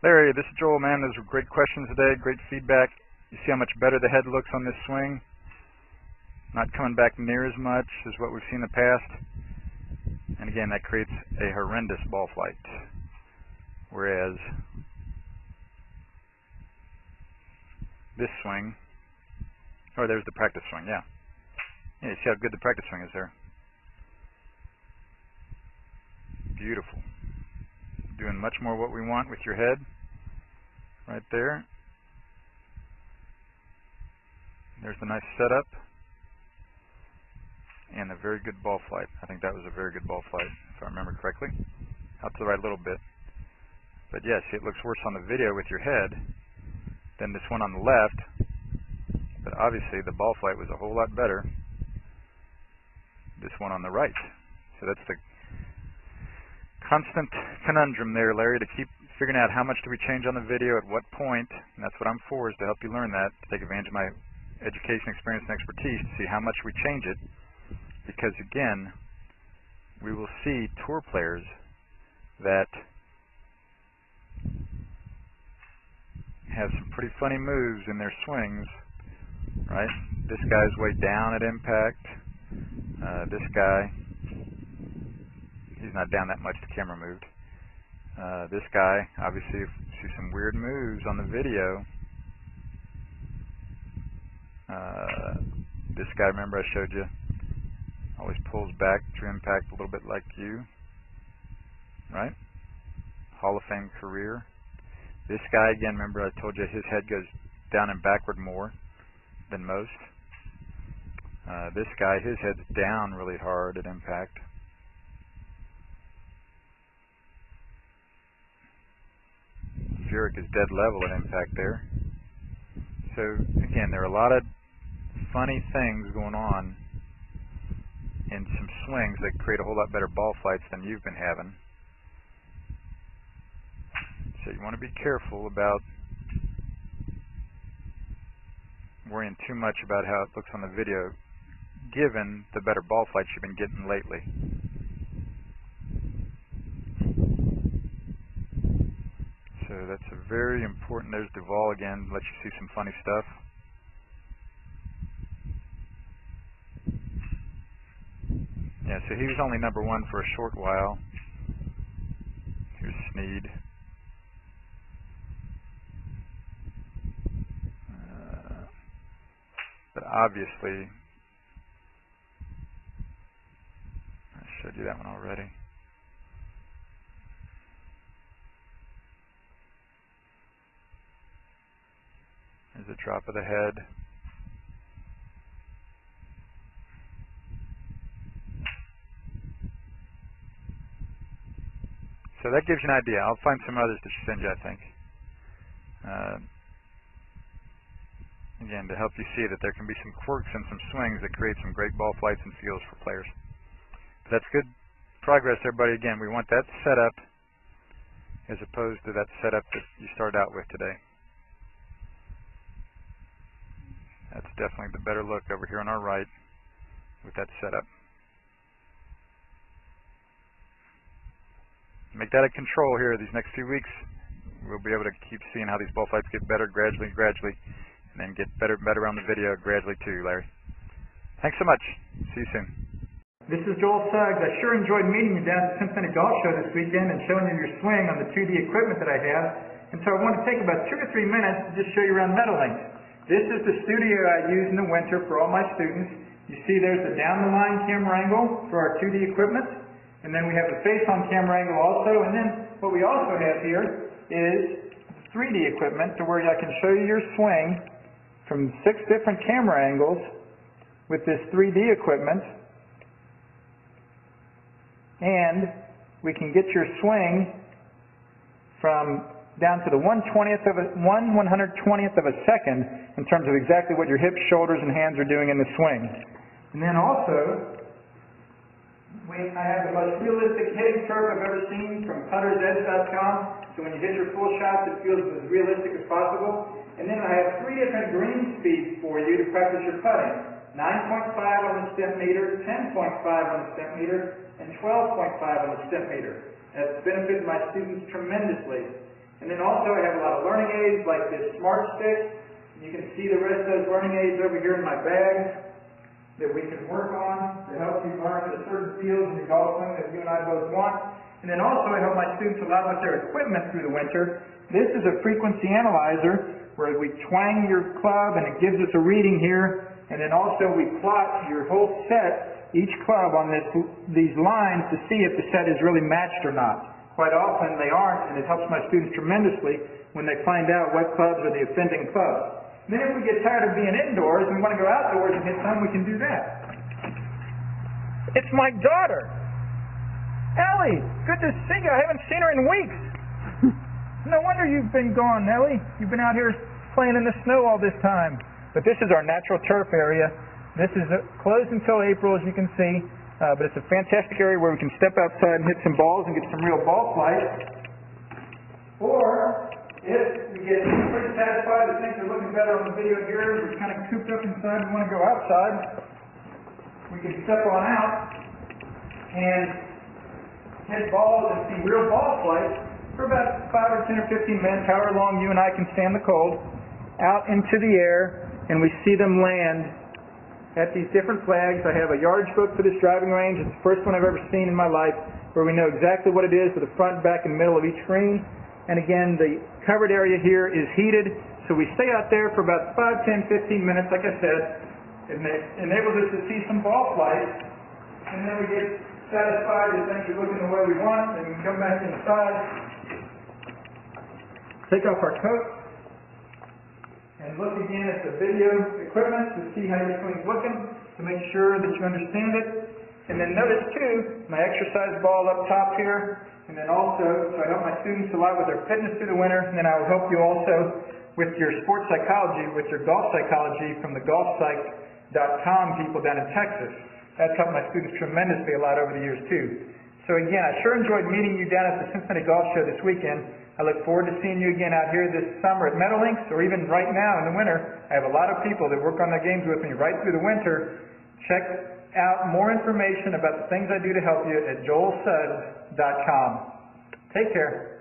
Larry, this is Joel, man. Those were great questions today, great feedback. You see how much better the head looks on this swing? Not coming back near as much as what we've seen in the past. And again, that creates a horrendous ball flight. Whereas this swing, oh, there's the practice swing, yeah. Yeah, you see how good the practice swing is there. Beautiful. Doing much more what we want with your head. Right there. There's the nice setup. And a very good ball flight. I think that was a very good ball flight, if I remember correctly. Out to the right a little bit. But yeah, see, it looks worse on the video with your head than this one on the left. But obviously the ball flight was a whole lot better. This one on the right. So that's the constant conundrum there, Larry, to keep figuring out how much do we change on the video, at what point, and that's what I'm for, is to help you learn that, to take advantage of my education, experience, and expertise to see how much we change it, because again, we will see tour players that have some pretty funny moves in their swings, right? This guy's way down at impact. This guy, he's not down that much, the camera moved. This guy, obviously, you see some weird moves on the video. This guy, remember I showed you, always pulls back to impact a little bit like you, right? Hall of Fame career. This guy, again, remember I told you his head goes down and backward more than most. This guy, his head's down really hard at impact. Jurek is dead level at impact there. So again, there are a lot of funny things going on in some swings that create a whole lot better ball flights than you've been having. So you want to be careful about worrying too much about how it looks on the video, given the better ball flights you've been getting lately. So that's a very important, there's Duval again, lets you see some funny stuff. Yeah, so he was only number one for a short while. Here's Sneed. But obviously, I showed you that one already. There's a drop of the head. So that gives you an idea. I'll find some others to send you, I think. Again, to help you see that there can be some quirks and some swings that create some great ball flights and feels for players. But that's good progress, everybody. Again, we want that setup as opposed to that setup that you started out with today. That's definitely the better look over here on our right with that setup. Make that a control here these next few weeks. We'll be able to keep seeing how these ball flights get better gradually, and then get better and better on the video gradually too, Larry. Thanks so much. See you soon. This is Joel Suggs. I sure enjoyed meeting you down at the Cincinnati Golf Show this weekend and showing you your swing on the 2D equipment that I have. And so I want to take about 2 or 3 minutes to just show you around Meadowlinks. This is the studio I use in the winter for all my students. You see there's the down-the-line camera angle for our 2D equipment. And then we have the face-on camera angle also. And then what we also have here is 3D equipment to where I can show you your swing from 6 different camera angles with this 3D equipment. And we can get your swing from down to the 1/120th of a second in terms of exactly what your hips, shoulders, and hands are doing in the swing. And then also, I have the most realistic hitting curve I've ever seen from puttersedge.com. So when you hit your full shots, it feels as realistic as possible. And then I have 3 different green speeds for you to practice your putting. 9.5 on the step meter, 10.5 on the step meter, and 12.5 on the step meter. That's benefited my students tremendously. And then also I have a lot of learning aids like this Smart Stick. You can see the rest of those learning aids over here in my bag that we can work on to help you learn the certain fields in the golf swing that you and I both want. And then also I help my students a lot with their equipment through the winter. This is a frequency analyzer where we twang your club and it gives us a reading here. And then also we plot your whole set, each club on these lines to see if the set is really matched or not. Quite often they aren't, and it helps my students tremendously when they find out what clubs are the offending clubs. Then if we get tired of being indoors and we want to go outdoors and hit some, we can do that. It's my daughter. Ellie, good to see you. I haven't seen her in weeks. No wonder you've been gone, Ellie. You've been out here playing in the snow all this time. But this is our natural turf area. This is closed until April, as you can see. But it's a fantastic area where we can step outside and hit some balls and get some real ball flight. Or, if we get pretty satisfied that things are looking better on the video here, we're kind of cooped up inside and want to go outside, we can step on out and hit balls and see real ball flight for about 5 or 10 or 15 minutes, however long you and I can stand the cold, out into the air, and we see them land at these different flags. I have a yardage book for this driving range. It's the first one I've ever seen in my life where we know exactly what it is with the front, back, and middle of each green. And again, the covered area here is heated, so we stay out there for about 5, 10, 15 minutes, like I said. It enables us to see some ball flight, and then we get satisfied that things are looking the way we want, and we come back inside, take off our coat, and look again at the video equipment to see how your swing's looking, to make sure that you understand it. And then notice too, my exercise ball up top here, and then also, so I help my students a lot with their fitness through the winter, and then I will help you also with your sports psychology, with your golf psychology from the golfpsych.com people down in Texas. That's helped my students tremendously a lot over the years too. So again, I sure enjoyed meeting you down at the Cincinnati Golf Show this weekend. I look forward to seeing you again out here this summer at Meadowlinks, or even right now in the winter. I have a lot of people that work on their games with me right through the winter. Check out more information about the things I do to help you at joelsuggs.com. Take care.